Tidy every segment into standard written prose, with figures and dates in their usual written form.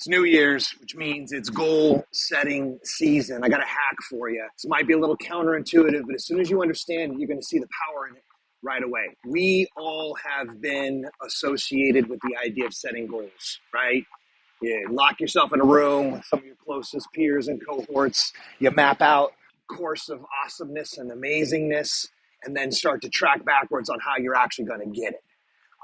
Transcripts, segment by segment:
It's New Year's, which means it's goal setting season. I got a hack for you. This might be a little counterintuitive, but as soon as you understand it, you're going to see the power in it right away. We all have been associated with the idea of setting goals, right? You lock yourself in a room with some of your closest peers and cohorts. You map out a course of awesomeness and amazingness, and then start to track backwards on how you're actually going to get it.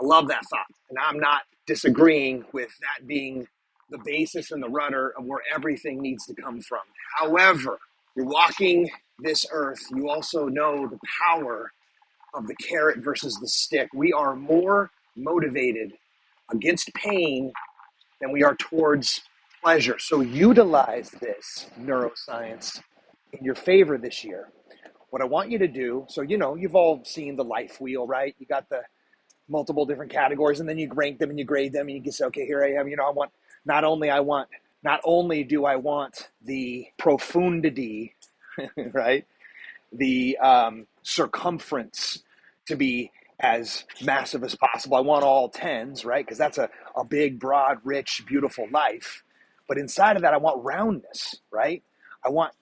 I love that thought. And I'm not disagreeing with that being the basis and the rudder of where everything needs to come from. However, you're walking this earth, you also know the power of the carrot versus the stick. We are more motivated against pain than we are towards pleasure. So utilize this neuroscience in your favor this year. What I want you to do, so you've all seen the life wheel, right? You got the multiple different categories, and then you rank them and you grade them, and you can say, okay, here I am. Not only do I want the profundity, right? The circumference to be as massive as possible. I want all tens, right? Because that's a big, broad, rich, beautiful life. But inside of that, I want roundness, right? I want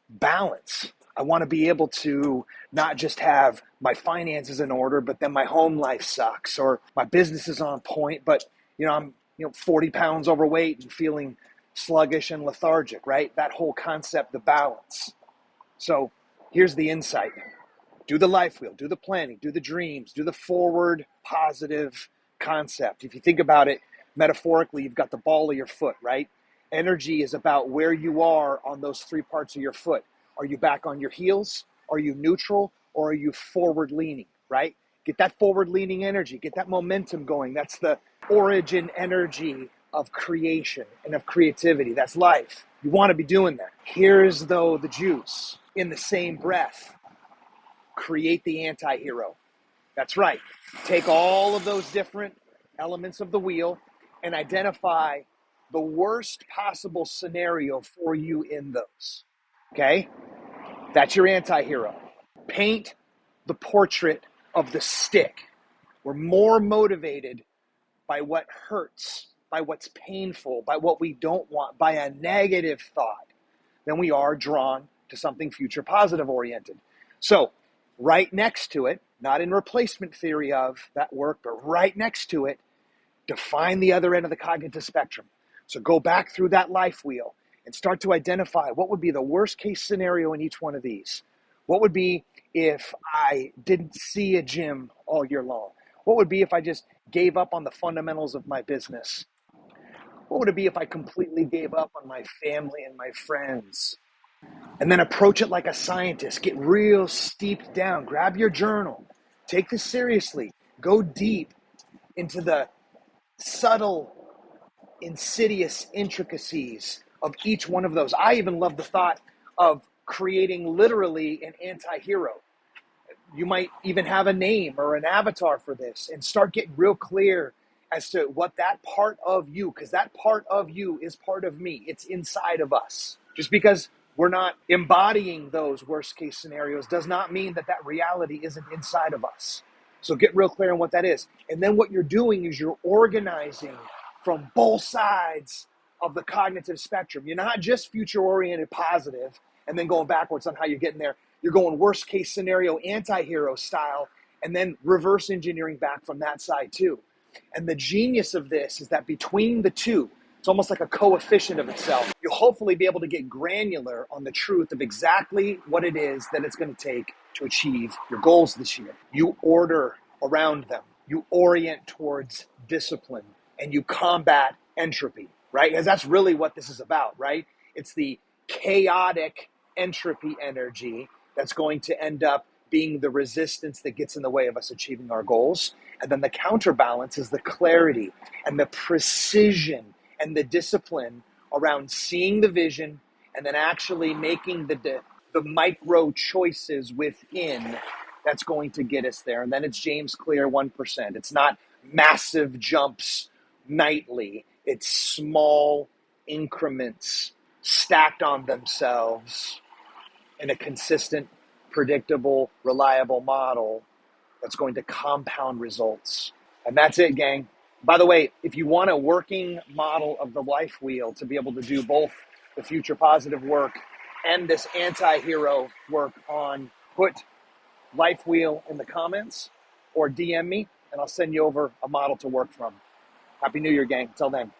balance. I want to be able to not just have my finances in order, but then my home life sucks, or my business is on point, but I'm 40 pounds overweight and feeling sluggish and lethargic, right? That whole concept, the balance. So here's the insight. Do the life wheel, do the planning, do the dreams, do the forward positive concept. If you think about it metaphorically, you've got the ball of your foot, right? Energy is about where you are on those three parts of your foot. Are you back on your heels? Are you neutral? Or are you forward leaning, right? Get that forward leaning energy, get that momentum going. That's the origin energy of creation and of creativity. That's life. You want to be doing that. Here's though the juice. In the same breath, create the anti-hero. That's right. Take all of those different elements of the wheel and identify the worst possible scenario for you in those. Okay? That's your anti-hero. Paint the portrait of the stick. We're more motivated by what hurts, by what's painful, by what we don't want, by a negative thought than we are drawn to something future positive oriented. So right next to it, not in replacement theory of that work, but right next to it, define the other end of the cognitive spectrum. So go back through that life wheel and start to identify what would be the worst case scenario in each one of these. What would be if I didn't see a gym all year long? What would be if I just gave up on the fundamentals of my business? What would it be if I completely gave up on my family and my friends? And then approach it like a scientist. Get real steeped down. Grab your journal. Take this seriously. Go deep into the subtle, insidious intricacies of each one of those. I even love the thought of creating literally an anti-hero. You might even have a name or an avatar for this and start getting real clear as to what that part of you, because that part of you is part of me. It's inside of us. Just because we're not embodying those worst case scenarios does not mean that that reality isn't inside of us. So get real clear on what that is. And then what you're doing is you're organizing from both sides of the cognitive spectrum. You're not just future oriented positive and then going backwards on how you're getting there. You're going worst case scenario, anti-hero style, and then reverse engineering back from that side too. And the genius of this is that between the two, it's almost like a coefficient of itself. You'll hopefully be able to get granular on the truth of exactly what it is that it's going to take to achieve your goals this year. You order around them. You orient towards discipline and you combat entropy, right? Because that's really what this is about, right? It's the chaotic entropy energy that's going to end up being the resistance that gets in the way of us achieving our goals. And then the counterbalance is the clarity and the precision and the discipline around seeing the vision and then actually making the micro choices within that's going to get us there. And then it's James Clear 1%. It's not massive jumps nightly. It's small increments stacked on themselves in a consistent, predictable, reliable model that's going to compound results. And that's it, gang. By the way, if you want a working model of the life wheel to be able to do both the future positive work and this anti-hero work on, put life wheel in the comments or DM me and I'll send you over a model to work from. Happy New Year, gang. Till then.